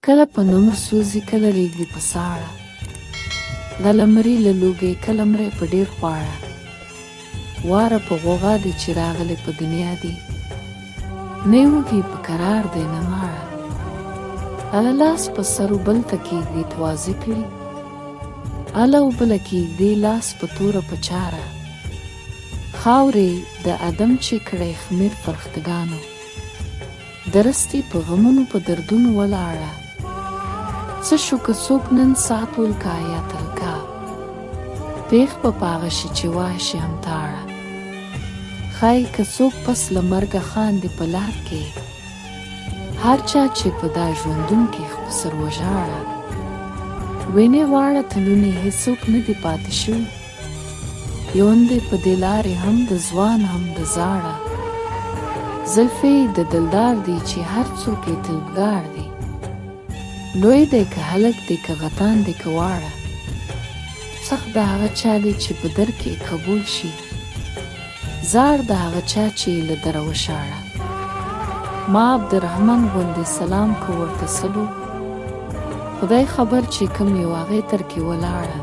کله په نمر سوزي کله ریږدي په ساړه، له لمري له لوګي کله مري په ډېر خواړه. واره په غوغا دی چې راغلی په دنیا دی، نه وږي په کرار دی نه ماړه. هله لاس په سرو بل ته کېږدي تواضع کړي، هله وبله کېږدي لاس په توره په چاره. خاورې د ادم چې کړی خمیر فرښتګانو، درستي په غمونو په دردونو ولاړه. څه شو که څوک نن ساعت ولکا یا تلکا، پیښ به په هغه شي چې وایه شي همتاړه. ښایي که څوک پس له مرګه خاندي په لار کې، هر چا چې په دا ژوندون کې سر وژاړه. وینې واړه تلونې هېڅوک نه دي پاتې شوي، یون دی په دې لارې هم د ځوان هم د زاړه. زلفې د دلدار دی چې هر څوک یې طلبګار دی، لوی دی که هلک دی که غټان دی که واړه. سخت د هغه چا دی چې په در کې قبول شي، زار د هغه چا چې له دره وشاړه. ما عبدالرحمن غوندې سلام که ورته سلو، خدای خبر چې کوم یو هغې تر کې ولاړه.